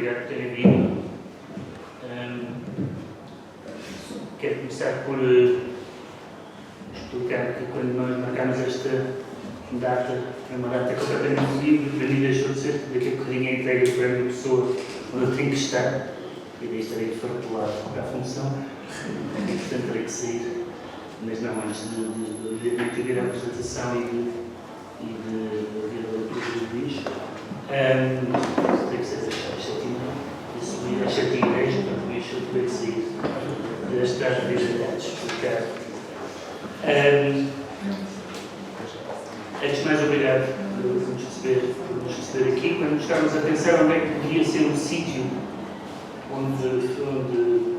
obrigado por terem vindo. Quero começar por explicar que quando nós marcámos esta data, é uma data completamente livre, para mim deixou de ser, daqui a bocadinho é entregue para a minha pessoa onde eu tenho que estar, e daí estarei fartulado para a função, e portanto terei que sair, mas não antes de vir a apresentação e de ouvir a leitura do Luís. Tem que ser às 7h30, e subir às 7h10, portanto, o Luís eu terei que sair da estrada de explicar. Antes de mais, obrigado por nos receber aqui. Quando estávamos a pensar onde é que podia ser um sítio onde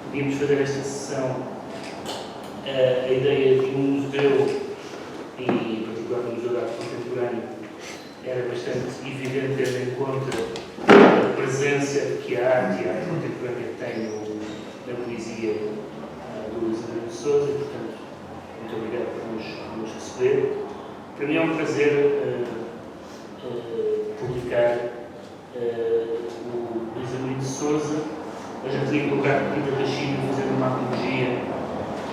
podíamos fazer esta sessão, a ideia de um museu, e em particular um museu de arte contemporânea, era bastante evidente, tendo em conta a presença que a arte e a arte contemporânea têm na poesia do Luís Amorim de Sousa. Portanto, muito obrigado por nos receber. Para mim é um prazer publicar o Luís Amorim de Sousa. Eu já tinha colocado Pinta da China fazendo uma apologia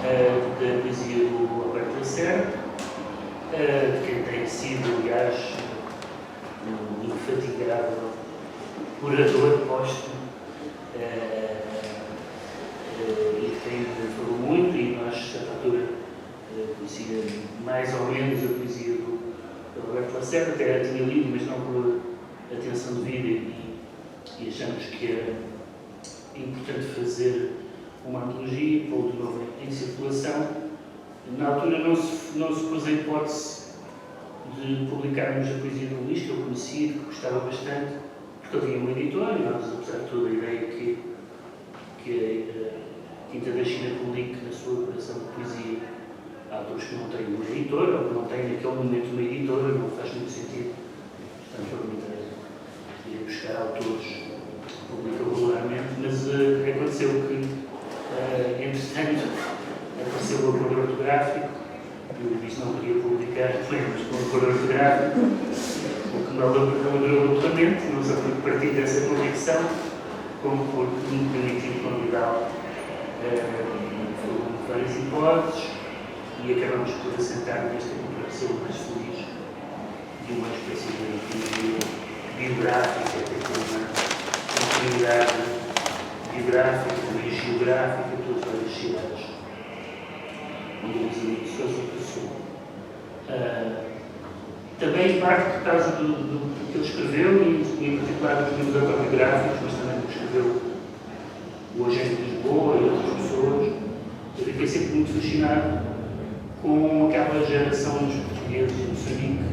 da poesia do Alberto Lacerda, que tem sido, aliás, um infatigável orador póstumo, e tem falou muito, e nós, a altura, conhecia mais ou menos a poesia do Alberto Lacerda, até a tinha lido, mas não por atenção devida, e achamos que era importante fazer uma antologia, pô-lo de novo em circulação. Na altura não se pôs a hipótese de publicarmos a poesia do Luís, que eu conhecia, que gostava bastante, porque ele tinha uma editora, e nós, apesar de toda a ideia que a Tinta da China publique na sua coleção de poesia, há autores que não têm uma editora, ou que não têm naquele momento uma editora, não faz muito sentido. Portanto, eu me interessa ir buscar autores que publicam regularmente, mas aconteceu que, entretanto, apareceu o acordo ortográfico, e o Luís não queria publicar poemas com o acordo ortográfico, o que não durou totalmente, não só por partir dessa convicção, como por me permitir convidá-lo por várias hipóteses, e acabamos por assentar nesta cooperação mais feliz de uma espécie de biográfica, com uma continuidade biográfica e geográfica de todas as cidades onde o Luís Amorim de Sousa passou. Também parte por causa do que ele escreveu, e em particular dos livros autobiográficos, mas também do que escreveu o Agente de Lisboa e outras pessoas. Eu fiquei sempre muito fascinado com aquela geração dos portugueses de Moçambique,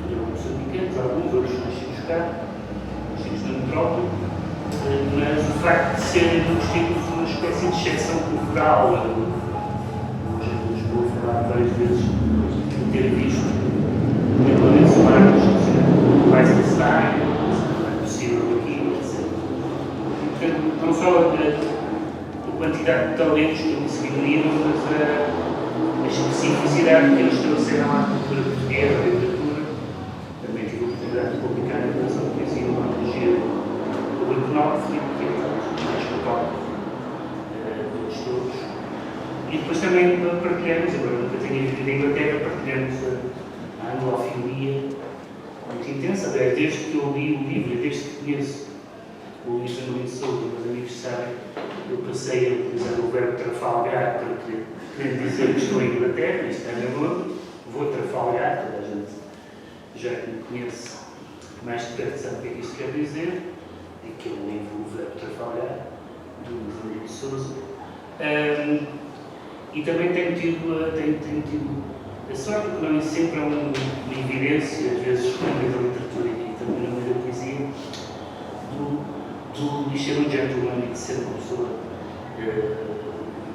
que eram moçambicanos, alguns, outros nascidos cá, nascidos na metrópole, mas o facto de serem vestidos uma espécie de exceção cultural. O Agente de Lisboa falava várias vezes de ter visto Lourenço Marques, mais que está, não é possível aqui, etc. Portanto, não só a quantidade de talentos que eles se reuniram, mas a especificidade que eles trouxeram à cultura portuguesa, à literatura. Também tive a oportunidade de publicar na coleção de poesia uma antologia do Rui Knopf, que é mais católico deles todos. E depois também partilhamos, agora nunca tinha vivido em Inglaterra, partilhamos a anglofilia muito intensa. Desde que eu li o livro, desde que conheço o Luís Amorim de Sousa, meus amigos sabem, eu passei a utilizar o verbo trafalgar para querer dizer que estou em Inglaterra, isto é meu nome, vou trafalgar, toda a gente já que me conhece mais de perto sabe o que é que isto quer dizer, e que eu levo o verbo trafalgar do Luís Amorim de Sousa. E também tenho tido a sorte, porque não é sempre uma evidência, às vezes no meio da literatura e também no meio da poesia, do Luís ser um gentleman e de ser uma pessoa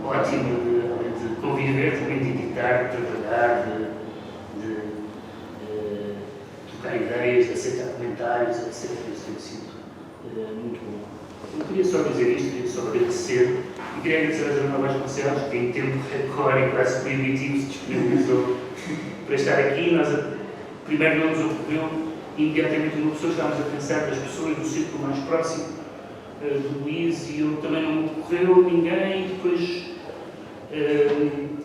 ótima de conviver, também de editar, de trabalhar, de trocar ideias, de aceitar comentários, etc. Isso tem sido muito bom. Eu queria só dizer isto, queria só agradecer, e queria agradecer a Joana Vasconcelos, que em tempo recorde e quase proibitivo se disponibilizou para estar aqui. Primeiro não nos ocorreu imediatamente uma pessoa, estávamos a pensar das pessoas do círculo mais próximo do Luís, e eu também não me ocorreu ninguém, e depois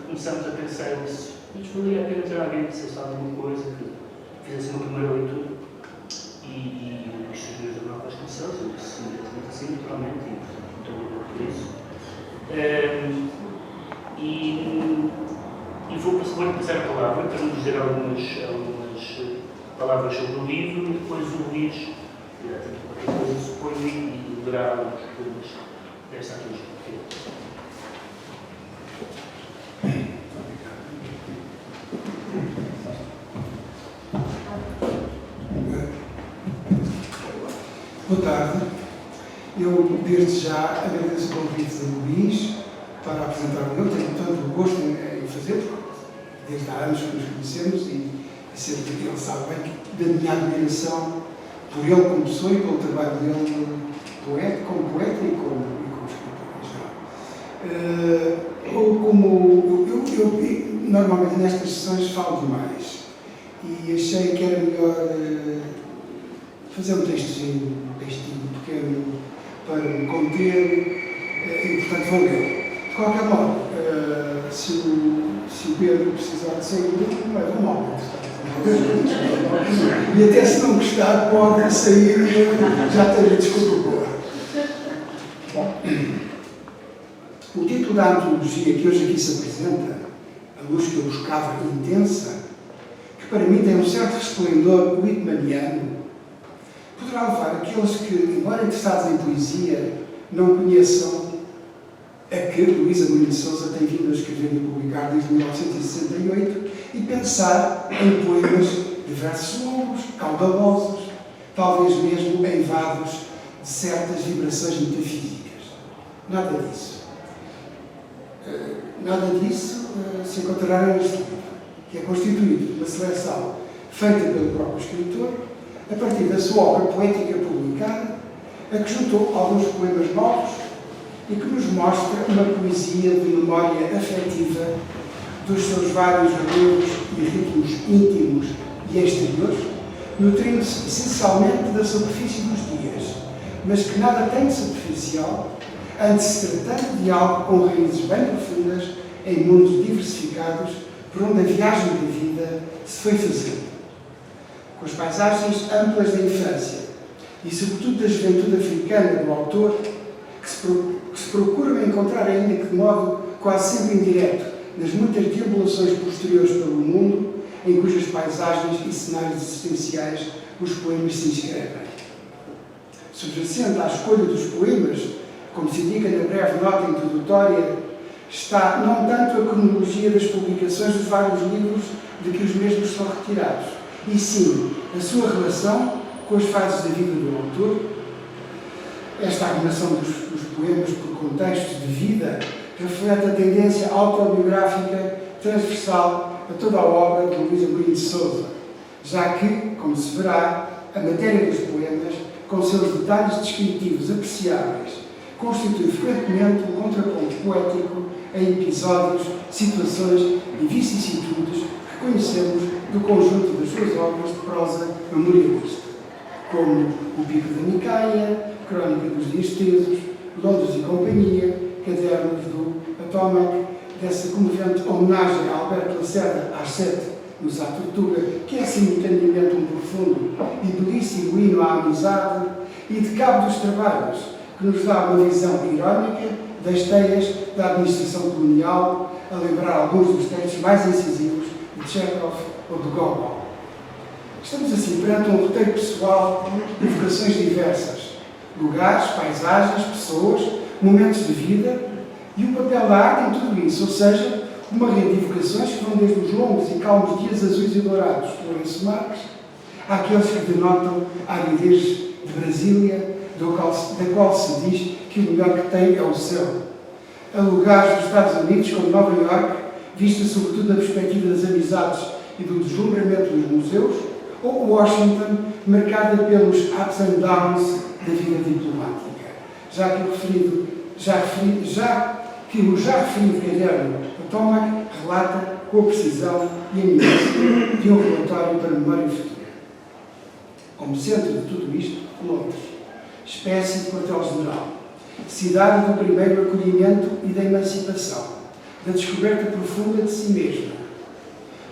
começámos a pensar nisso. Mas valia a pena ter alguém que dissesse alguma coisa, que fizesse uma primeira leitura. E o Luís Sr. da Nova Vasconcelos, eu disse imediatamente assim, naturalmente, e portanto muito obrigado por isso. E vou-lhe passar a palavra para nos dizer algumas palavras sobre o livro, e depois o Luís dirá qualquer coisa, suponho, e lerá alguns poemas desta antologia. Boa tarde. Eu, desde já, agradeço o convite do Luís para apresentar o meu. Tenho tanto gosto em fazer, porque desde há anos que nos conhecemos e sempre ele sabe bem da minha admiração por ele como pessoa e pelo trabalho dele como poeta e como escritor em geral. Normalmente nestas sessões falo demais e achei que era melhor fazer um textinho pequeno para me conter e, portanto, vou ler. De qualquer modo, se o Pedro precisar de sair, não leva mal, e até se não gostar, pode sair e já tenho a desculpa boa. Bom, o título da antologia que hoje aqui se apresenta, A Luz que eu buscava intensa, que para mim tem um certo esplendor whitmaniano, poderá levar aqueles que, embora interessados em poesia, não conheçam a que Luís Amorim de Sousa tem vindo a escrever e publicar desde 1968 e pensar em poemas de versos longos, caudalosos, talvez mesmo eivados de certas vibrações metafísicas. Nada disso. Nada disso se encontrará neste livro, que é constituído de uma seleção feita pelo próprio escritor, a partir da sua obra poética publicada, a que juntou alguns poemas novos e que nos mostra uma poesia de memória afetiva dos seus vários relevos e ritmos íntimos e exteriores, nutrindo-se essencialmente da superfície dos dias, mas que nada tem de superficial, antes se tratando de algo com raízes bem profundas em mundos diversificados por onde a viagem da vida se foi fazendo. Com as paisagens amplas da infância e, sobretudo, da juventude africana do autor, que se procuram encontrar, ainda que de modo quase sempre indireto, nas muitas deambulações posteriores pelo mundo, em cujas paisagens e cenários existenciais os poemas se inscrevem. Subjacente à escolha dos poemas, como se indica na breve nota introdutória, está não tanto a cronologia das publicações dos vários livros de que os mesmos são retirados, e sim a sua relação com as fases da vida do autor. Esta arrumação dos poemas por contextos de vida reflete a tendência autobiográfica transversal a toda a obra de Luís Amorim de Sousa, já que, como se verá, a matéria dos poemas, com seus detalhes descritivos apreciáveis, constitui frequentemente um contraponto poético em episódios, situações e vicissitudes que conhecemos do conjunto das suas obras de prosa memorialista, como O Pico da Micaia, Crónica dos Dias Tesos, Londres e Companhia, Cadernos do Atomac, dessa comovente homenagem a Alberto Lacerda às 7 no Sá Tortuga, que é simultaneamente um profundo e belíssimo hino à amizade, e de Cabo dos Trabalhos, que nos dá uma visão irónica das teias da administração colonial, a lembrar alguns dos textos mais incisivos de Chekhov ou de Gogol. Estamos assim perante um roteiro pessoal de vocações diversas, lugares, paisagens, pessoas, momentos de vida e o papel da arte em tudo isso, ou seja, uma rede de vocações que vão desde os longos e calmos dias azuis e dourados de Lourenço Marques àqueles que denotam a aridez de Brasília, da qual se diz que o melhor que tem é o céu. A lugares dos Estados Unidos, como Nova Iorque, vista sobretudo da perspectiva das amizades e do deslumbramento dos museus, ou Washington, marcada pelos ups and downs da vida diplomática. Já que o já referido caderno Atomac relata com a precisão e a nuance de um relatório para a memória futura. como centro de tudo isto, Londres, espécie de quartel-general, cidade do primeiro acolhimento e da emancipação, da descoberta profunda de si mesma,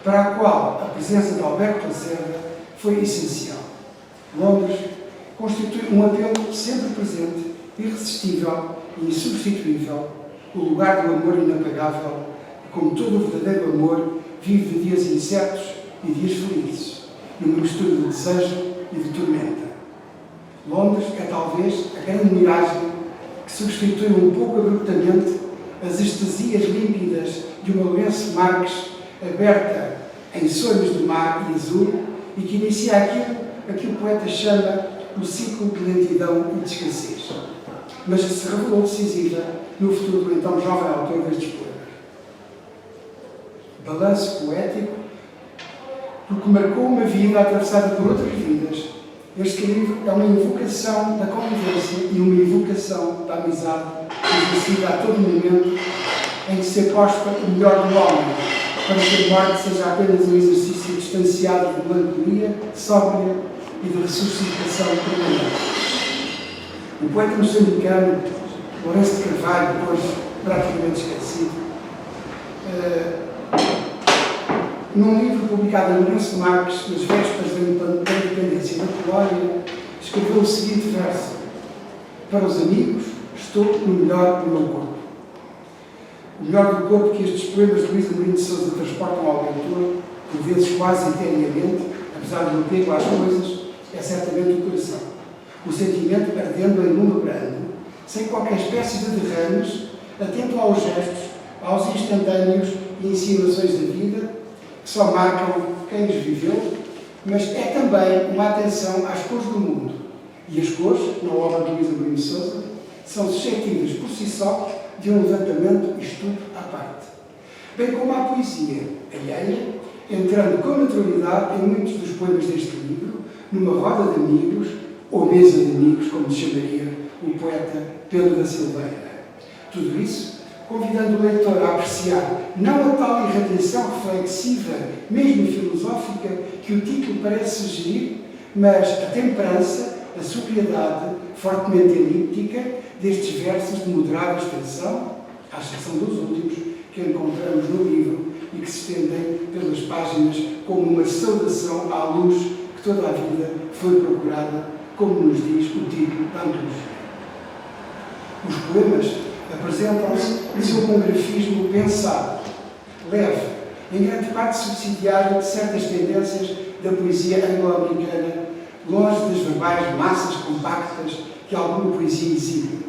para a qual a presença de Alberto Lacerda foi essencial. Londres constitui um apelo sempre presente, irresistível e insubstituível, o lugar do amor inapagável, que, como todo o verdadeiro amor, vive de dias incertos e dias felizes, numa mistura de desejo e de tormenta. Londres é talvez a grande miragem que substitui um pouco abruptamente as estasias límpidas de uma Lourenço Marques aberta em sonhos de mar e azul e que inicia aquilo a que o poeta chama o ciclo de lentidão e de escassez, mas que se revelou decisiva no futuro do então jovem autor destes poemas. Balanço poético, porque marcou uma vida atravessada por outras vidas. Este livro é uma invocação da convivência e uma invocação da amizade, exercida a todo momento em que se aposta o melhor do homem, para que a morte seja apenas um exercício distanciado de melancolia, sóbria e de ressuscitação permanente. O poeta moçambicano Lourenço de Carvalho, hoje praticamente esquecido, num livro publicado em Lourenço Marques, nas vésperas da independência da Polónia, escreveu o seguinte verso: para os amigos, estou no melhor do meu corpo. O melhor do corpo que estes poemas de Luís Amorim de Sousa transportam ao leitor, por vezes quase eternamente, apesar do apego às coisas, é certamente o coração. O sentimento ardendo em lume brando, sem qualquer espécie de derrames, atento aos gestos, aos instantâneos e insinuações da vida, que só marcam quem os viveu, mas é também uma atenção às cores do mundo. E as cores, na obra de Luís Amorim de Sousa, são suscetíveis por si só de um levantamento e estudo à parte. Bem como a poesia alheia, entrando com naturalidade em muitos dos poemas deste livro, numa roda de amigos, ou mesa de amigos, como se chamaria o poeta Pedro da Silveira. Tudo isso convidando o leitor a apreciar não a tal irradiação reflexiva, mesmo filosófica, que o título parece sugerir, mas a temperança, a sobriedade fortemente elíptica destes versos de moderada extensão, à exceção dos últimos, que encontramos no livro e que se estendem pelas páginas como uma saudação à luz que toda a vida foi procurada, como nos diz o título da antologia. Os poemas apresentam-se no seu monografismo pensado, leve, em grande parte subsidiário de certas tendências da poesia anglo-americana, longe das verbais massas compactas que alguma poesia exibe.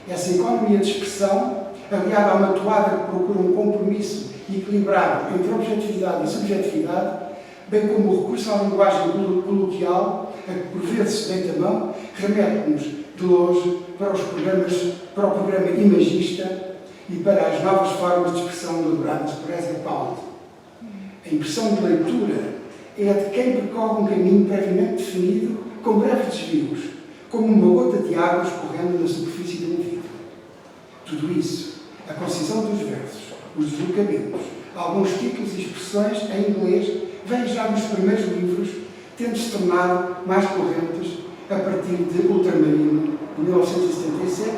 Essa economia de expressão, aliada a uma toada que procura um compromisso equilibrado entre objetividade e subjetividade, bem como o recurso à linguagem coloquial, a que por vezes se deita a mão, remete-nos de longe para o programa imagista e para as novas formas de expressão elaboradas por Ezra Pound. A impressão de leitura é a de quem percorre um caminho previamente definido, com breves desvios, como uma gota de água escorrendo na superfície de um vidro. Tudo isso, a concisão dos versos, os deslocamentos, alguns títulos e expressões em inglês, vêm já nos primeiros livros, tendo-se tornado mais correntes a partir de Ultramarino, de 1977,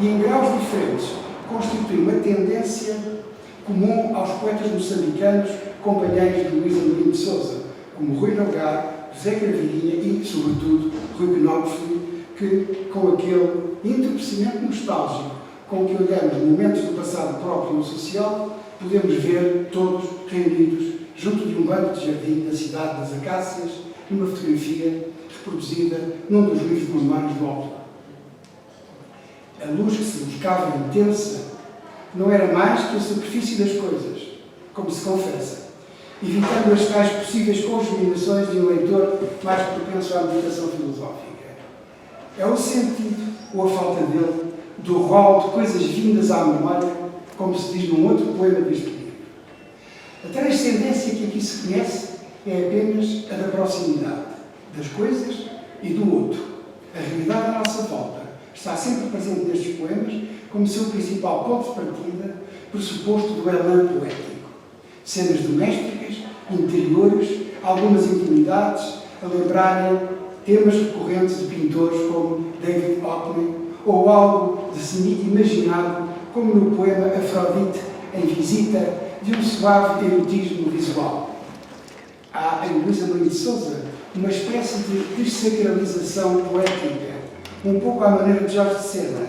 e em graus diferentes, constitui uma tendência comum aos poetas moçambicanos companheiros de Luís Amorim de Sousa, como Rui Nogar, José Cravinha e, sobretudo, Rui Knopfli, que, com aquele entorpecimento nostálgico com que olhamos momentos do passado próprio ou social, podemos ver todos reunidos junto de um banco de jardim da cidade das Acácias, numa fotografia reproduzida num dos livros de memórias do autor. A luz que se buscava intensa não era mais que a superfície das coisas, como se confessa, evitando as tais possíveis conjuminações de um leitor mais propenso à meditação filosófica. É o sentido, ou a falta dele, do rol de coisas vindas à memória, como se diz num outro poema deste livro. A transcendência que aqui se conhece é apenas a da proximidade, das coisas e do outro. A realidade à nossa volta está sempre presente nestes poemas como seu principal ponto de partida, pressuposto do elan poético. Cenas domésticas, interiores, algumas intimidades, a lembrarem temas recorrentes de pintores como David Hockney, ou algo de semi-imaginado, como no poema Afrodite em Visita, de um suave erotismo visual. Há em Luísa Maria de Sousa uma espécie de desacralização poética, um pouco à maneira de Jorge de Sena,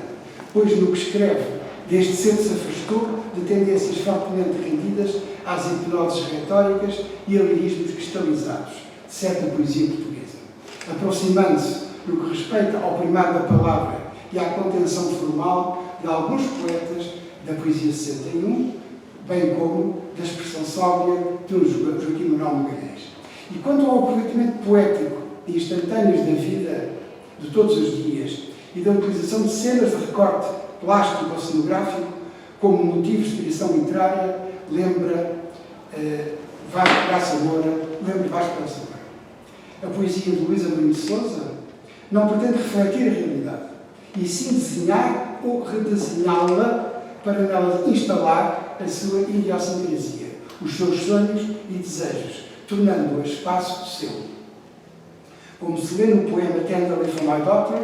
pois no que escreve, desde cedo se afastou de tendências fortemente rendidas às hipnoses retóricas e a lirismos cristalizados, de certa poesia portuguesa, aproximando-se, no que respeita ao primário da palavra e à contenção formal de alguns poetas da poesia 61, bem como da expressão sóbria de um Joaquim Manuel Magalhães. E quanto ao aproveitamento poético e instantâneos da vida de todos os dias e da utilização de cenas de recorte plástico ou cenográfico como motivos de criação literária, lembra Vasco Graça Moura. A poesia de Luísa Maria de Sousa não pretende refletir a realidade, e sim desenhar ou redesenhá-la para nela instalar a sua idiosincrasia, os seus sonhos e desejos, tornando-a espaço seu. Como se lê no poema Tenderly for My Daughter,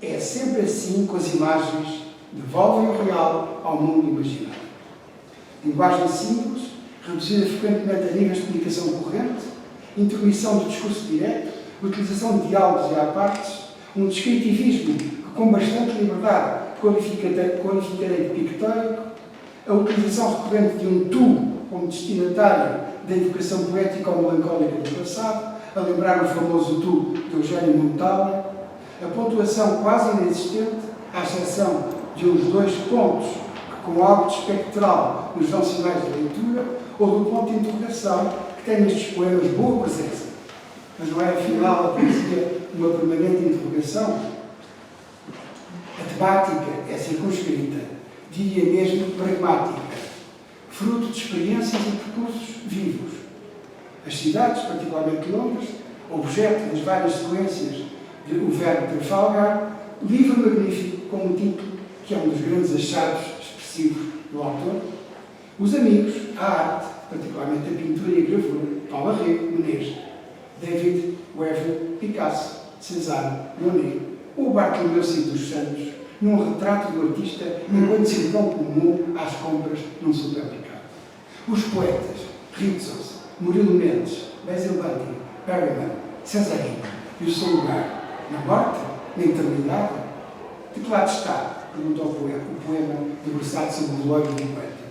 é sempre assim com as imagens, devolvem o real ao mundo imaginário. Linguagem simples, reduzida frequentemente a níveis de comunicação corrente, introdução do discurso direto, utilização de diálogos e à-partes, um descritivismo que com bastante liberdade qualificarei de pictórico, a utilização recorrente de um tu como destinatário da evocação poética ou melancólica do passado, a lembrar o famoso tu de Eugênio Montale, a pontuação quase inexistente, à exceção de uns 2 pontos que, com algo de espectral, nos dão sinais de leitura, ou do ponto de interrogação, que tem nestes poemas boa presença. Mas não é, afinal, a poesia uma permanente interrogação? A temática é circunscrita, diria mesmo pragmática, fruto de experiências e percursos vivos. As cidades, particularmente Londres, objeto das várias sequências de O Verbo Trafalgar, livro magnífico com um título que é um dos grandes achados expressivos do autor. Os amigos, a arte, particularmente a pintura e a gravura, Paul Arré, Menezes, David Weber, Picasso, Cézanne, Monet, ou Bartolomeu Cid dos Santos, num retrato do artista enquanto cidadão comum às compras num supermercado. Os poetas, Ritsos, Murilo Mendes, Basil Bunting, Berryman, Cesarino e o seu lugar, na morte, na eternidade? De que lado está? Perguntou o poema debruçado sobre o olho do poeta.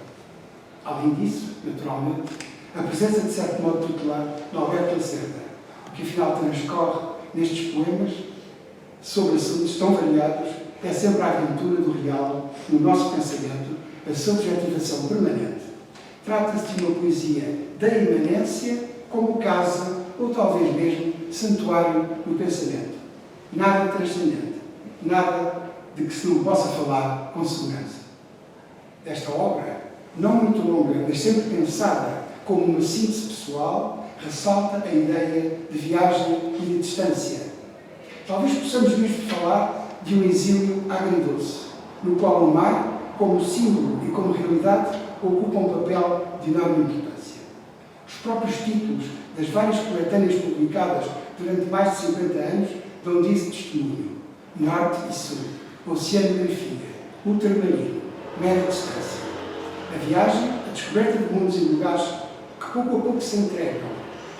Além disso, naturalmente, a presença de certo modo tutelar de Alberto Lacerda, o que afinal transcorre nestes poemas sobre assuntos tão variados, é sempre a aventura do real no nosso pensamento, a subjetivação permanente. Trata-se de uma poesia da imanência como casa, ou talvez mesmo santuário do pensamento. Nada transcendente, nada de que se não possa falar com segurança. Esta obra, não muito longa, mas sempre pensada como uma síntese pessoal, ressalta a ideia de viagem e de distância. Talvez possamos mesmo falar de um exílio agridoce, no qual o mar, como símbolo e como realidade, ocupa um papel de enorme importância. Os próprios títulos das várias coletâneas publicadas durante mais de 50 anos dão disso testemunho. Norte e Sul, Oceano e Benfica, Ultramarino, Média Distância. A viagem, a descoberta de mundos e lugares que pouco a pouco se entregam,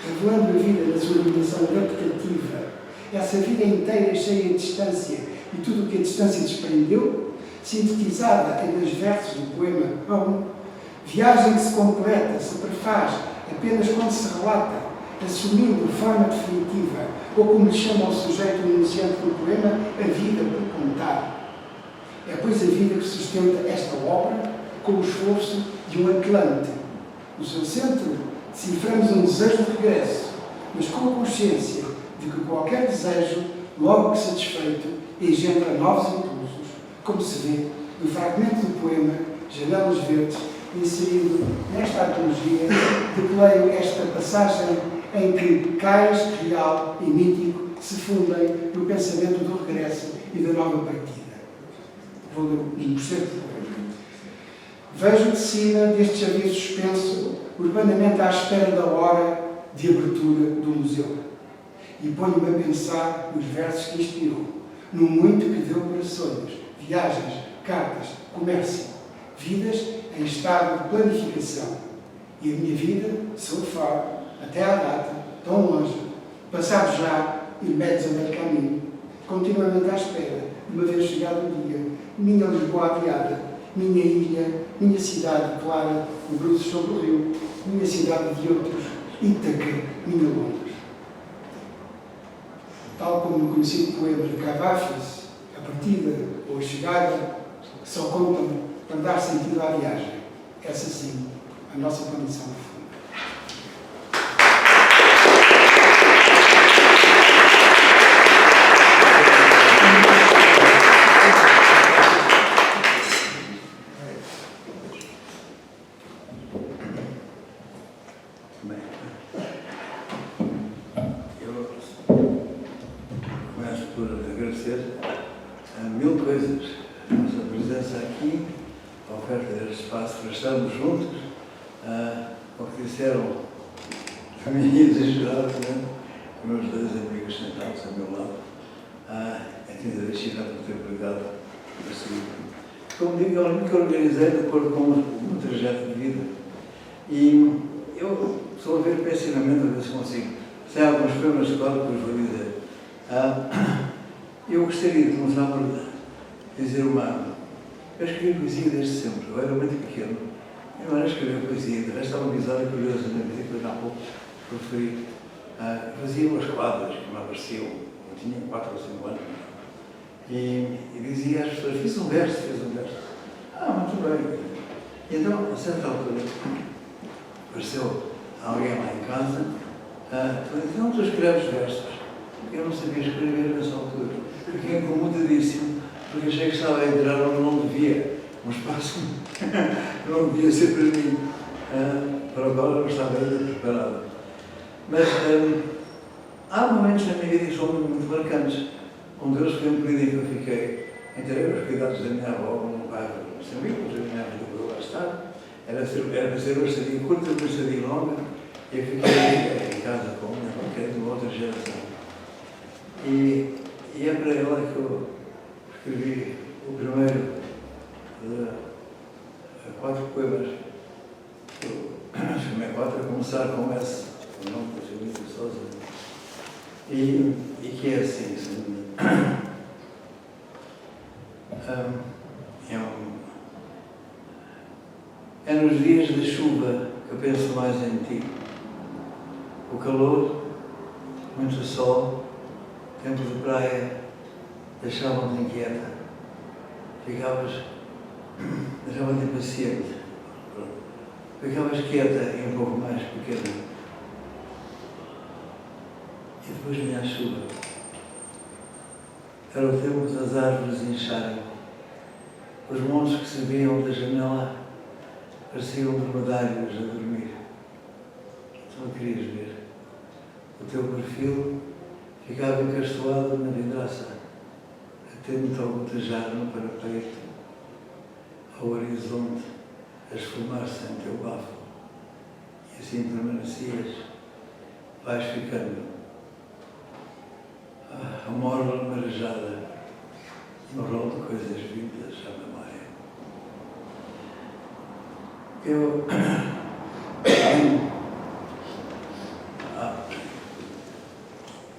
revelando a vida na sua dimensão repetitiva, essa vida inteira cheia de distância e tudo o que a distância desprendeu, sintetizada em 2 versos do poema Home, viagem que se completa, se prefaz apenas quando se relata, assumindo forma definitiva, ou como lhe chama o sujeito enunciante do poema, a vida por contar. É, pois, a vida que sustenta esta obra com o esforço de um Atlante. No seu centro, deciframos um desejo de regresso, mas com a consciência de que qualquer desejo, logo que satisfeito, engendra novos impulsos, como se vê no fragmento do poema Janelas Verdes, inserido nesta antologia, de que leio esta passagem em que cais, real e mítico se fundem no pensamento do regresso e da nova partida. Vou ler um terceiro poema. Vejo de cima deste jardim suspenso, urbanamente à espera da hora de abertura do museu. e ponho-me a pensar nos versos que inspirou, no muito que deu para sonhos, viagens, cartas, comércio, vidas em estado de planificação. E a minha vida, sou faro, até à data, tão longe, passado já e médios a meio caminho, continuamente à espera, de uma vez chegado o dia, minha Lisboa aviada, minha ilha, minha cidade clara, o bruço sobre o rio, minha cidade de outros, Ítaca, minha Londres. Tal como no conhecido poema de Cavafis, a partida ou a chegada só contam para dar sentido à viagem. Essa sim, a nossa condição de fundo. Bem, eu começo por agradecer a mil coisas a nossa presença aqui, a oferta deste espaço para estarmos juntos, ao que disseram a minha exagerada, os meus dois amigos sentados ao meu lado, a Tinta da China por ter pregado a seguir. Como digo, eu nunca organizei de acordo com o meu trajeto de vida. E eu estou a ver pensionamento, a ver se consigo. Se há alguns problemas, claro que os vou dizer. Eu gostaria de começar por dizer eu escrevi poesia desde sempre. Eu era muito pequeno. Eu não era escrever poesia. De resto, há um episódio curioso na minha vida, há pouco referi. Fazia umas quadras que me apareciam. Eu tinha 4 ou 5 anos. E dizia às pessoas: fiz um verso. Muito bem. E então, a certa altura, apareceu alguém lá em casa, então tu escreves versos. Eu não sabia escrever nessa altura. Fiquei incomodadíssimo, porque achei que estava a entrar onde não devia, um espaço que não devia ser para mim, para o qual eu não estava ainda preparado. Mas há momentos na minha vida que são muito marcantes. Um deles foi um período em que eu fiquei, entrei aos cuidados da minha avó, no bairro de Moçambique, onde a minha avó levou lá estar. Era para ser uma estadia curta, uma estadia longa, e eu fiquei em casa com uma avó, que era de uma outra geração. E é para ela que eu escrevi o primeiro de 4 poemas. Eu chamei 4 a começar com esse, o nome do Filipe Sousa, e que é assim, é nos dias de chuva que eu penso mais em ti. O calor, muito sol, tempo de praia, deixavam-te inquieta. Deixavam-te impaciente. Ficavas quieta e um pouco mais pequena. E depois vinha a chuva. Era o tempo das árvores incharem. Os montes que se viam da janela pareciam dromedários a dormir. Tu não querias ver. O teu perfil ficava encastoado na vidraça, atento ao gotejar no parapeito, ao horizonte a esfumar-se em teu bafo. E assim permanecias, vais ficando. Uma orla marejada, um rol de coisas vindas à memória.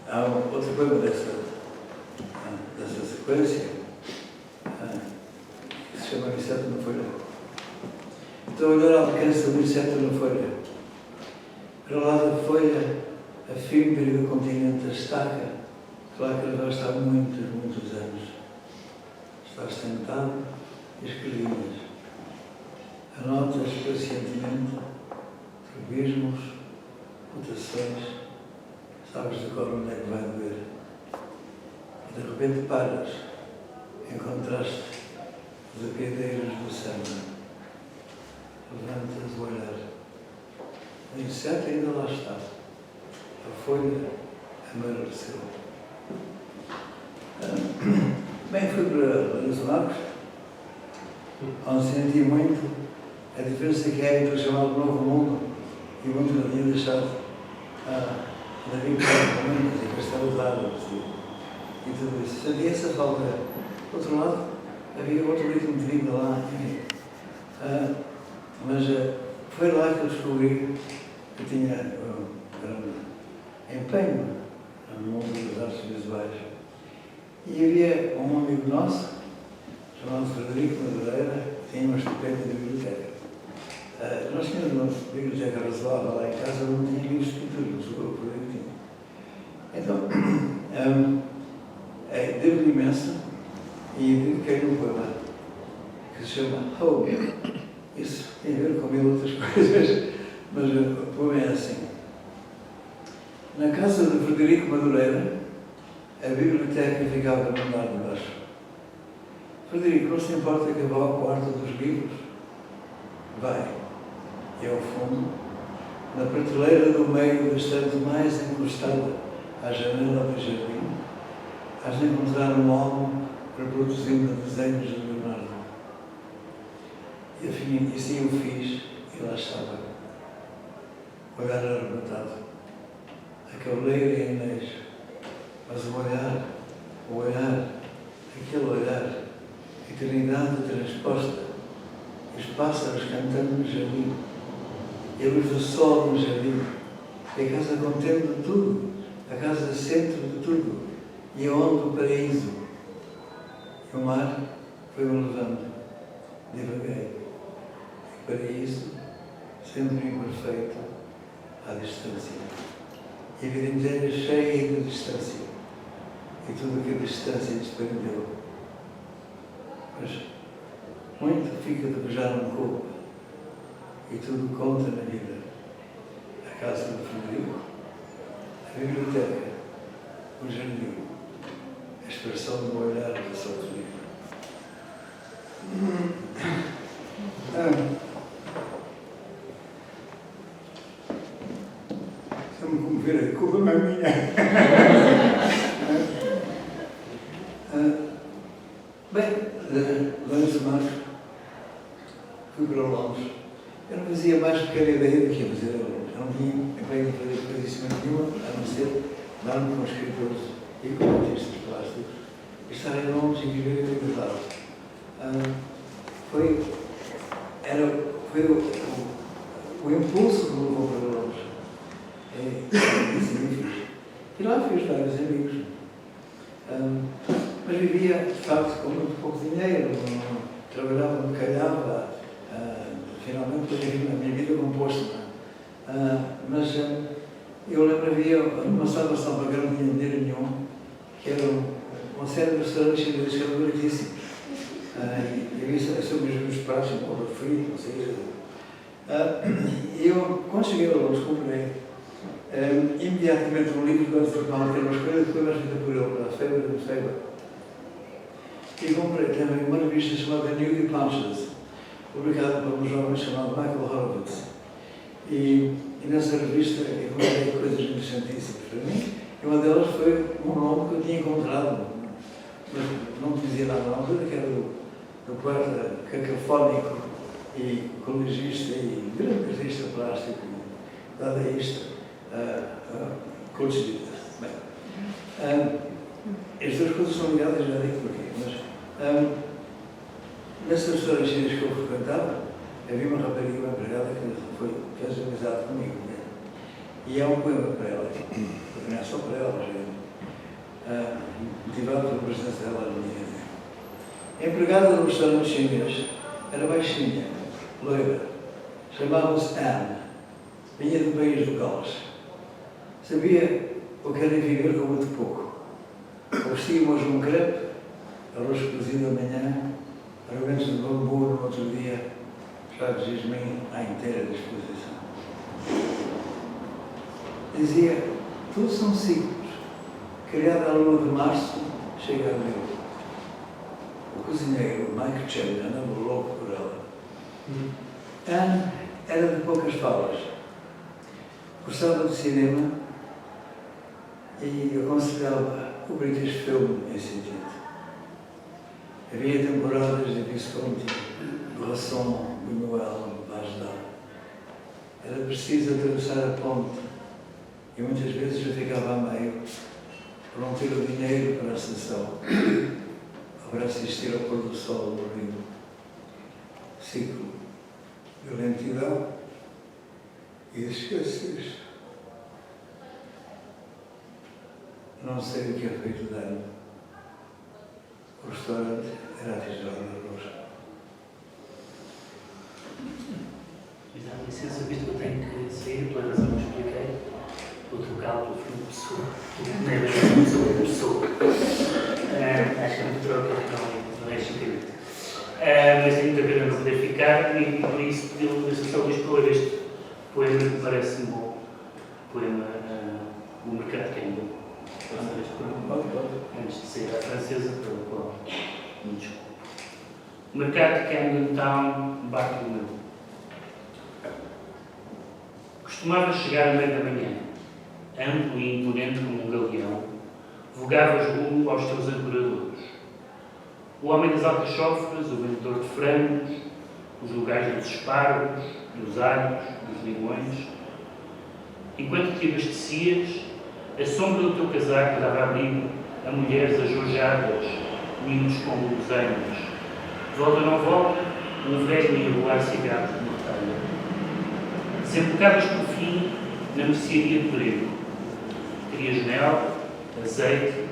Há outro poema dessa sequência, que se chama Inseto na Folha. Estou a olhar ao alcance do inseto na folha. Para lá da folha, a fímbria do continente, a estaca, que lá cravaste há muitos anos. Estás sentado e escrevias. Anotas pacientemente trubismos, rotações, sabes de cor onde é que vai doer. E de repente paras, encontraste os apiadeiros do samba. Levantas o olhar. O inseto ainda lá está. A folha amadureceu. Bem, fui para os Marcos, onde senti muito a diferença que é entre o chamado Novo Mundo e muito que eu tinha deixado havia caminhos e castelos árabes e tudo isso. Havia essa falta. Por outro lado, havia outro ritmo de vida lá, enfim. Mas foi lá que eu descobri que tinha grande empenho no mundo das artes visuais. E havia um amigo nosso, chamado Frederico Madureira, que tinha uma estupenda biblioteca. Nós tínhamos uma biblioteca razoável lá em casa, não tinha livros de pintura, mas o Frederico tinha. Então, devo-lhe imenso e dediquei-lhe um poema que se chama Home. Isso tem a ver com mil outras coisas, mas o poema é assim. Na casa de Frederico Madureira, a biblioteca ficava no andar de baixo. Frederico, não se importa que eu vá ao quarto dos livros? Vai. E ao fundo, na prateleira do meio da estante mais encostada à janela do jardim, has de encontrar um álbum reproduzindo desenhos de Leonardo. E assim eu fiz, e lá estava, olhar arrebatado, aquele ler em Inês, mas o olhar, aquele olhar, a eternidade transposta, os pássaros cantando no jardim, e a luz do sol no jardim, e a casa contendo de tudo, a casa centro de tudo, e onde o paraíso. E o mar foi-me levando, devagar. O paraíso, sempre imperfeito, à distância. E a vida inteira cheia de distância. E tudo o que a distância desprendeu. Mas muito fica de beijar um corpo. E tudo conta na vida. A casa do Frederico, a biblioteca, o jardim, a expressão do olhar do seu Frederico. Estamos a comover, a culpa não é minha. Bem, Lourenço Marcos, fui para Londres. Eu não fazia mais pequena ideia do que ia fazer a Londres. Eu não tinha bem de fazer coisíssima nenhuma, a não ser dar-me com escritores e com artistas plásticos e estar em Londres e viver em liberdade. Foi o impulso que me levou para Londres. E lá fiz vários amigos. Mas vivia, de facto, com muito pouco dinheiro, trabalhava, me calhava, finalmente a minha vida composta. Mas eu lembro, havia uma salvação para que eu não tinha dinheiro nenhum, que era uma série de restaurantes chineses que eram baratíssimos. E havia sobre os meus pratos, um pouco frito, não sei. E eu, quando cheguei a Londres, comprei imediatamente um livro do Arthur Brown, que era uma escolha de poemas feita por ele, para a Febre de Febre. E comprei também uma revista chamada New Punches, publicada por um jovem chamado Michael Horowitz. E nessa revista eu encontrei coisas interessantíssimas para mim, e uma delas foi um nome que eu tinha encontrado, mas não me dizia nada na altura, que era do poeta cacafónico e colegista e grande artista plástico, dadaísta, Coach Dita. Bem, as duas coisas são ligadas, já digo porquê, mas nessas restaurantes chinesas que eu frequentava, havia uma rapariga, uma empregada, que fez amizade comigo. Né? E há um poema para ela, porque não é só para ela, mas motivado pela presença dela na minha vida. A empregada do restaurante chinês era baixinha, loira, chamava-se Anne, vinha do país do Gales. Sabia o que era viver com muito pouco. Oferecia-me hoje um crepe, arroz cozido amanhã, argumentos de bambu no outro dia, já de jasmim à inteira disposição. Dizia, tudo são ciclos. Criada a lua de março, chega abril. O cozinheiro, Mike Chen, andava louco por ela. Anne era de poucas falas. Gostava de cinema e aconselhava o British Film Institute. Havia temporadas de Visconti, Bresson, Buñuel, Bajda. Era preciso atravessar a ponte E muitas vezes eu ficava a meio por não ter o dinheiro para a sessão, para assistir ao pôr do sol no rio. Ciclo de lentidão e esquecer. Não sei o que é feito de ano. O restaurante era a Tijela na Rocha. Dá licença, visto que eu tenho que sair, pela razão que expliquei, vou trocá-lo pelo filho de pessoa. Não é mesmo pessoa. Acho que é muito troca, não é sentido. Mas tenho muita pena não poder ficar e por isso pedi-lhe a São Luís para ler este poema que parece-me bom. Poema O Mercado de Camden. Antes de sair à francesa, pelo qual me desculpo. O Mercado de Camden Town, Bartolomeu. Costumava chegar à meia da manhã, amplo e imponente como um galeão, vogavas rumo aos teus ancoradores. O homem das alcachofras, o vendedor de frangos, os lugares dos espargos, dos alhos, dos limões. Enquanto te abastecias, a sombra do teu casaco dava abrigo a mulheres ajoelhadas, mimos com guloseimas. Volta ou não volta, um velho ia rolar cigarros de mortalha. Desembocavas por fim na mercearia de Brego. Querias mel, azeite,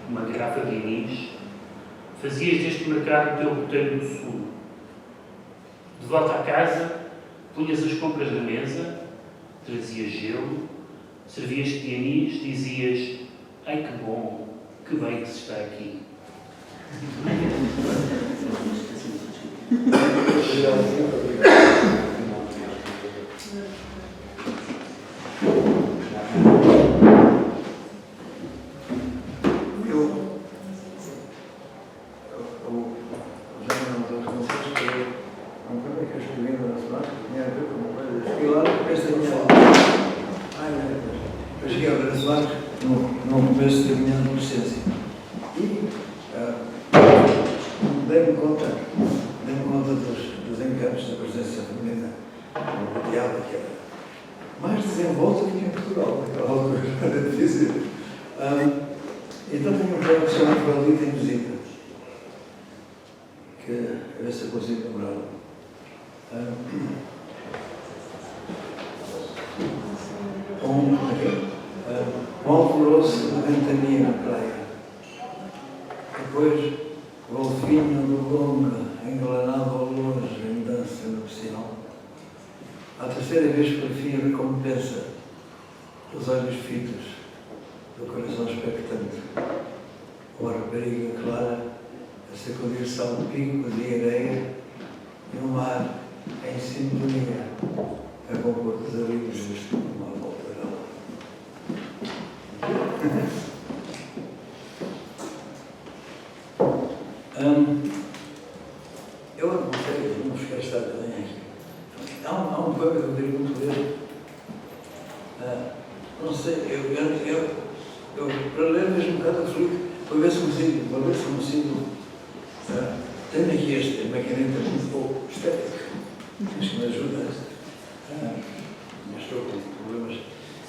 uma garrafa de anis. Fazias deste mercado o teu roteiro do sul. De volta à casa, punhas as compras na mesa, trazias gelo, servias-te de anis, dizias: ai que bom, que bem que se está aqui. No começo da minha adolescência. E dei-me conta dos encantos da presença feminina no diálogo, que era mais desenvolta do que em Portugal, naquela altura, era difícil. Então tenho um projeto que se chama Valita Invisível, que a ver se eu consigo lembrar. Um alvoroço de ventania na praia. Depois, golfinho do longa, engalanado ao longe, em dança nupcial. À terceira vez, por fim, a recompensa dos olhos fitos, do coração expectante. Uma rapariga clara a sacudir-se ao pico de areia e um mar em sintonia a compor os amigos deste uma volta dela. Eu não sei, não cheguei a estar bem aqui. Há um poema que eu queria muito ler. Não sei, eu para ler mesmo um bocado aflito, para ver se consigo. Tenho aqui este maquineta muito pouco estética, mas que me ajuda. Mas estou com problemas.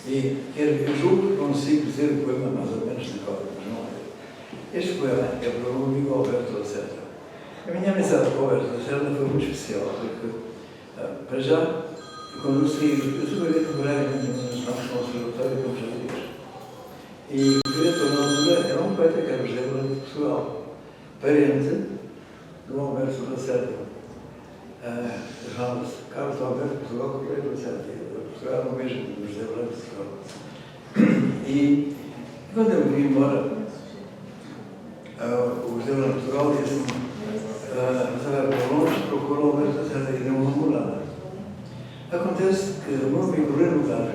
E eu julgo que consigo dizer o poema mais ou menos de cor, mas não é. Este poema é para o meu amigo Alberto Lacerda. A minha amizade com o Alberto Lacerda foi muito especial, porque, para já, quando eu saí, eu trabalhei no Braga, nos Novos Conservatórios, como já disse. E o diretor na altura era um poeta que era o José Brando de Portugal, parente do Alberto Lacerda. Chamava-se Carlos Alberto de Portugal, que veio do Lacerda. Portugal era o mesmo, do José Brando de Portugal. E quando eu vim embora, o José Brando de Portugal disse-me: estava para longe, procurou o Alberto Lacerda e deu uma morada. Acontece que o meu amigo Reno Carlos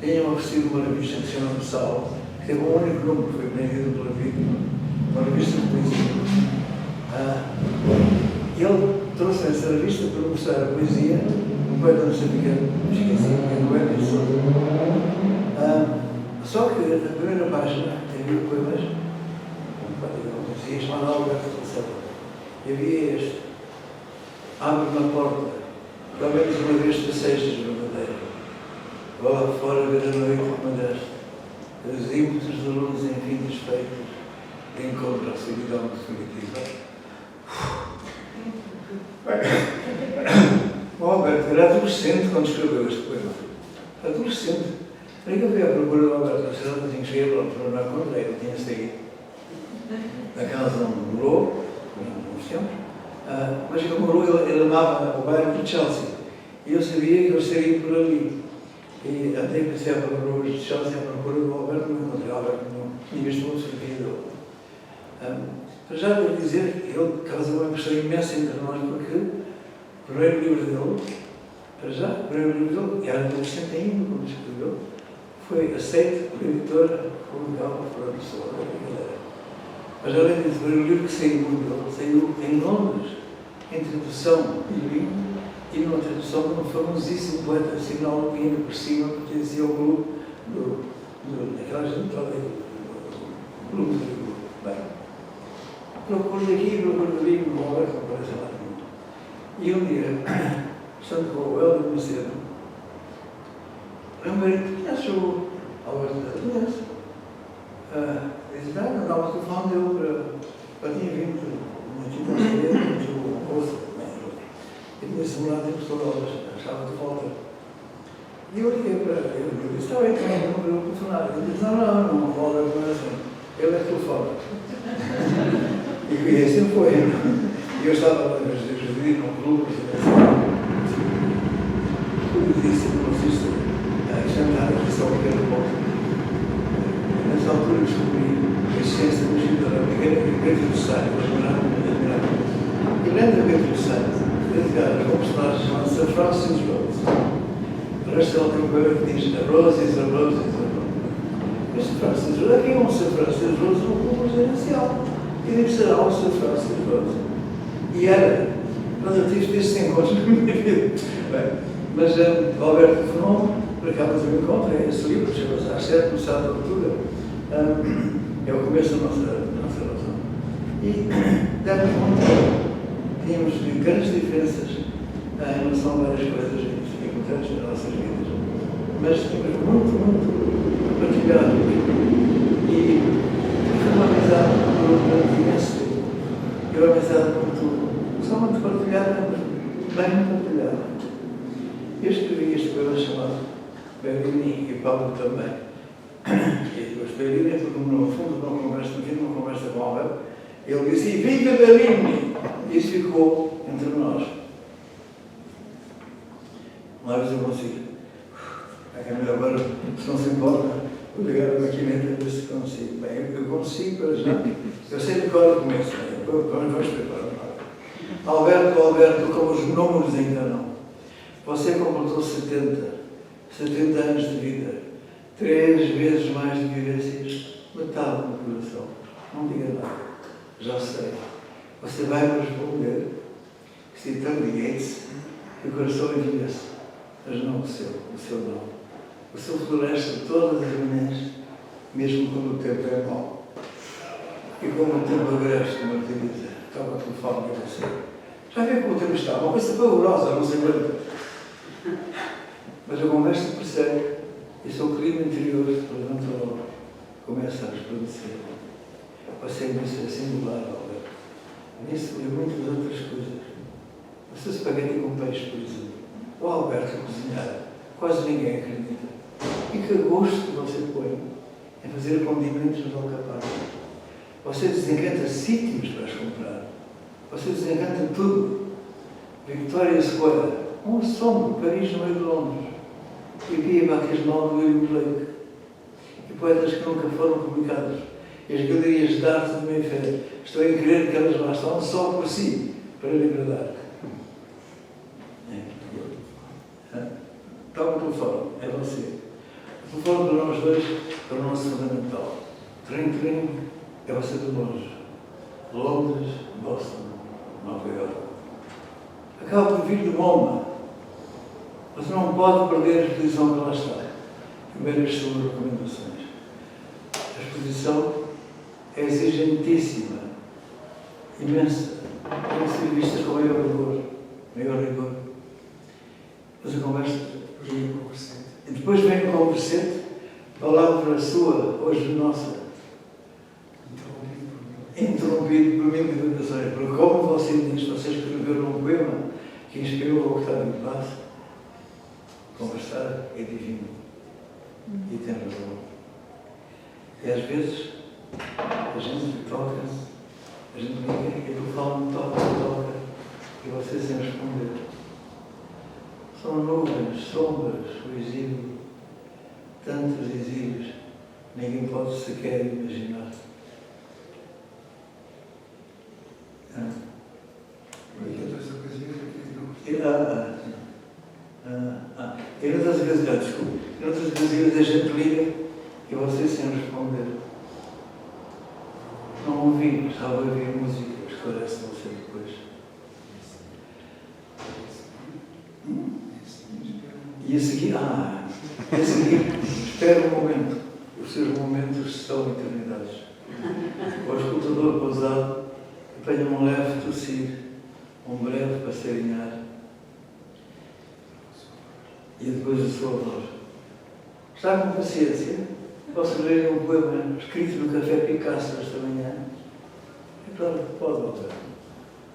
tinha oferecido uma revista que se chama Sal, que teve um único número, foi vendido pela Vítima, uma revista de poesia. E ele trouxe essa revista para mostrar a poesia, um poeta moçambicano, esqueci, que é do Emerson. Só que na primeira página havia poemas, um poesia chamado Alberto Lacerda. E havia este: abre uma porta, pelo menos uma vez tu sejas verdadeiro. Vou lá fora ver a noite como deste. os ímpetos de luz infinitos feitos de encontro à solidão definitiva. O Alberto era adolescente quando escreveu este poema. Adolescente. Aí que eu fui à procura do Alberto na cidade, tinha que chegar para não encontrar, ele tinha saído da casa onde morou, uns tempos, mas ele morou, ele amava o bairro de Chelsea. E eu sabia que eu estaria por ali. E até comecei a procurar de Chelsea, à procura do Alberto, não encontrei o Alberto, não tinha visto uma fotografia dele. Mas já devo dizer que ele causou uma impressão imensa entre nós, porque o primeiro livro dele, para já, o primeiro livro dele, e era adolescente ainda quando escreveu, foi aceito por editora, publicado por a pessoa da galera. Mas além disso, foi um livro que saiu dele, saiu em Londres, em tradução bilíngue e numa tradução de um famosíssimo poeta sinal que ainda por cima pertencia ao grupo daquela gente toda do grupo do grupo. Bem, procuro daqui, procuro dali, não houver que apareça lá nenhum. E um dia, estando com o Helder Macedo, lembrei-me, conheces o Alberto? Conheço. Disse, não, andava com o telefone dele para tinha vindo aqui para o Estado, o Moço, e tinha simulado em pessoas, achava de volta. E eu liguei para ele, eu disse, está bem, também não vou telefonar. Ele disse, não vou dar com assim. Ele é telefone. E assim foi. E eu estava lá nos dias num clube, eu disse, não existe jantar aqui só um pequeno ponto. Nessa altura descobri a existência da magia da Pedro do Sá, que admirava. E lembro de Pedro do Sá, dedicadas a um personagem chamado Sir Francis Rose. Para esta ele tem um poema que diz a Roses, a Roses, a Roses. Este Francis Rose, aqui é um Sir Francis Rose no clube residencial. E deve ser um Sir Francis Rose. E era, quando eu tive estes encontros na minha vida. Bem, mas o Alberto telefonou, por acaso eu encontrei esse livro, chegou-se às 7, no sábado de altura. É o começo da nossa relação. E demos muito. Tínhamos grandes diferenças em relação a várias coisas importantes nas nossas vidas. Mas tínhamos muito partilhado. E foi uma amizade durante imenso tempo. E uma amizade só muito partilhada, mas bem partilhada. Eu escrevi este poema chamado Bellini e Paulo também. E os Bellini, porque no fundo numa conversa com o Alberto, ele disse, viva Bellini! Isso ficou entre nós. Uma vez eu consigo. A câmera agora, se não se importa, vou ligar a maquineta e ver se consigo. Bem, eu consigo para já. Eu sei de qual começo. Vamos preparar. Alberto, com os números ainda não. Você completou 70 anos de vida, 3 vezes mais de vivências, metade do coração. Não diga nada, já sei. Você vai me responder, citando Yeats, que o coração envelhece, mas não o seu não. O seu floresce todas as manhãs, mesmo quando o tempo é mau. E como o tempo agreste, martiriza, toca o telefone e você. Já viu como o tempo está? Uma coisa pavorosa, não se aguenta. Mas a conversa persegue e o seu clima interior levanta logo, começa a resplandecer. Você é singular, Alberto. Nisso e muitas outras coisas. O seu espaguete com peixe, por exemplo. O Alberto a cozinhar, quase ninguém acredita. E que gosto você põe em fazer condimentos no alcaparra. Você desencanta sítios para os comprar. Você desencanta tudo. Victoria Square, um assombro, Paris no meio de Londres. E Pia Baquesmal do William Blake. E poetas que nunca foram publicados. E as galerias de arte de Mayfair. Estou a querer que elas lá estão só por si, para lhe agradar. Toma o telefone, é você. O telefone para nós dois tornou-se fundamental. Trim, é você de longe. Londres, Boston, Nova Iorque. Acaba por vir de MoMA. Você não pode perder a exposição que lá está. Primeiro as suas recomendações. A exposição é exigentíssima, imensa. Tem que ser vista com maior rigor. Mas a conversa... E depois vem o conversante, palavra sua, hoje nossa, interrompido por mil equivocações. Porque como você diz, você escreveu um poema que inspirou o Octávio Paz, conversar é divino. E tem razão. E às vezes a gente toca, a gente liga e eu falo, toca, e você sem responder. São nuvens, sombras, o exílio, tantos exílios, ninguém pode sequer imaginar. Em outras ocasiões Em outras ocasiões, desculpe, em outras ocasiões a gente liga e você sem responder. Não ouvi, estava a ouvir música, esclarece você depois. E a seguir, espera um momento. Os seus momentos são eternidades. O escutador pousado apanha um leve tossir, um breve passarinhar, e depois a sua voz. Está com paciência? Posso ler um poema escrito no Café Picasso esta manhã? É claro que pode, Alberto.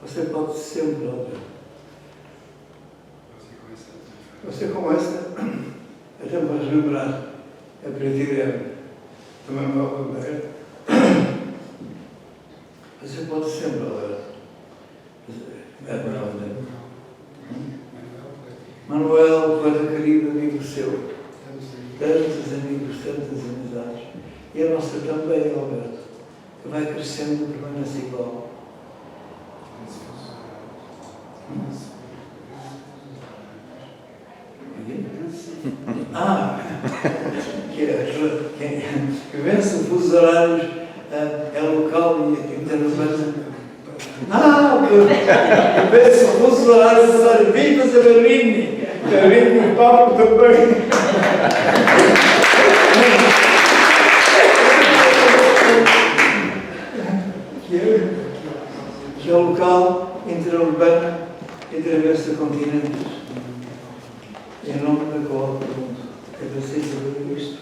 Você pode sempre, Alberto. Você começa, até para lembrar, a partir também me Alberto. Você pode sempre, Alberto. É verdade. Manuel, poeta querido, amigo seu. Tantos amigos, tantas amizades. E a nossa também, Alberto, que vai crescendo e permanece igual. Que vence o fuso horários, é local e interurbano. Que vence o fuso horários de Vitas a Berlim. Berlim e Paulo também. Que é o local interurbano e atravessa continentes. Em nome da qual pergunto, é preciso saber isto?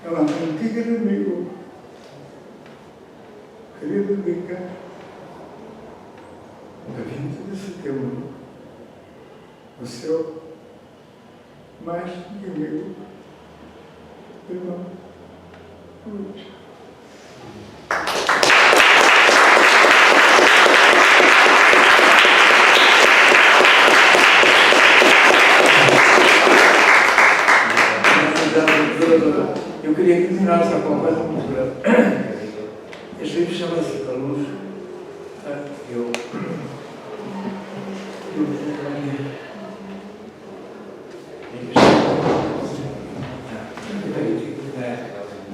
Ela não diga amigo. Querido amiga, a 20 de setembro, o seu mais amigo, irmão Luís. Eu queria que terminasse com uma coisa muito breve. Este livro chama-se A Luz.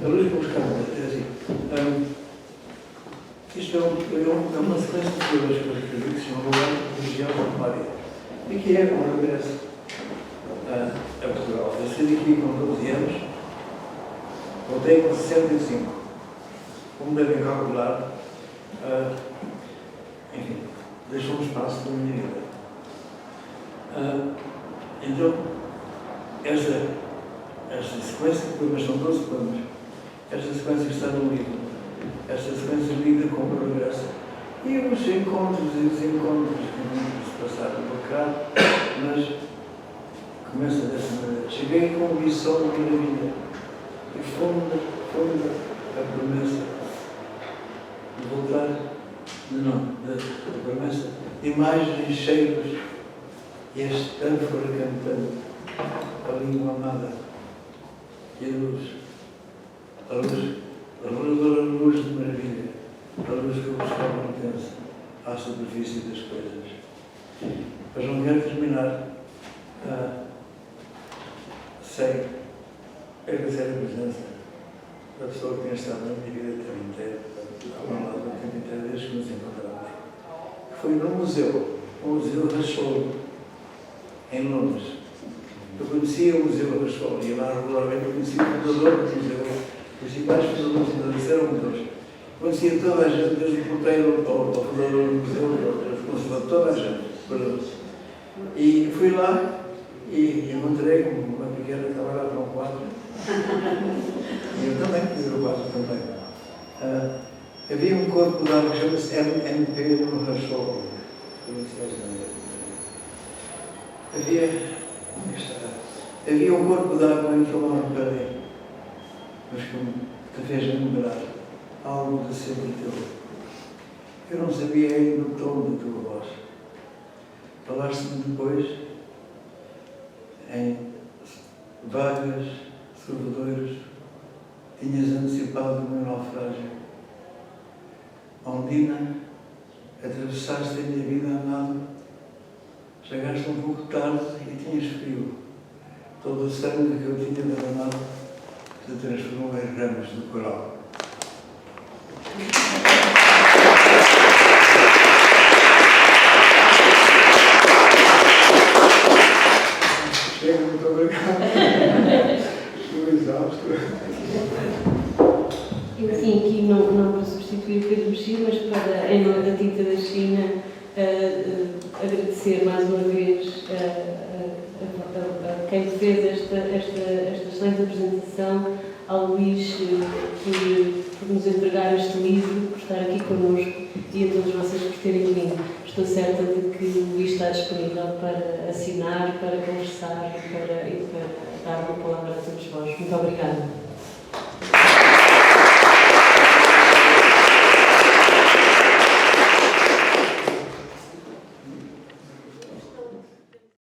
A Luz para buscar isto é uma sequência de coisas que eu escrevi que se chama Religião da Memória. E que é um regresso a Portugal. Eu saí daqui com 12 anos, voltei com 65. Como devem calcular, enfim, deixou um espaço da minha vida. Então, esta sequência de poemas, são 12 poemas, esta sequência está no livro. Esta sequência lida com o progresso e os encontros e desencontros que se passaram por cá, mas começa dessa maneira. Cheguei com ambição de maravilha e funda a promessa de voltar, da promessa de imagens, cheiros e este ânfora cantando a língua amada e a reveladora luz de maravilha, a luz que buscava intensa à superfície das coisas. Mas não quero terminar sem agradecer a presença da pessoa que tem estado na minha vida o tempo inteiro, ao meu lado o tempo inteiro, desde que nos encontramos. Foi no museu, o Museu Rachol, em Londres. Eu conhecia o Museu Rachol, ia lá regularmente, eu conhecia o fundador do museu, os principais fundadores eram muitos. Conhecia toda a gente, desde o porteiro ao fundador do museu, toda a gente. E fui lá E encontrei uma pequena que estava lá para um quadro. E eu também fiz o quadro também. Havia um corpo de água que chama-se MNP no Rachol. Havia um corpo de água em que eu não reparei, mas que te fez lembrar algo de sempre teu. Eu não sabia ainda o tom da tua voz. Falaste-me depois em vagas, sorvedores, tinhas antecipado o meu naufrágio. Ondina, atravessaste a minha vida a nado, chegaste um pouco tarde e tinhas frio. Todo o sangue que eu tinha derramado se transformou em ramos de coral. Chega, muito obrigado. Estou exausto. Enfim, aqui não para substituir o Pedro Mexia, mas para, em nome da Tinta da China, agradecer mais uma vez a quem fez esta excelente apresentação, ao Luís por nos entregar este livro, por estar aqui connosco e a todos vocês por terem vindo. Estou certa de que o Luís está disponível para assinar, para conversar e para dar uma palavra a todos vós. Muito obrigada.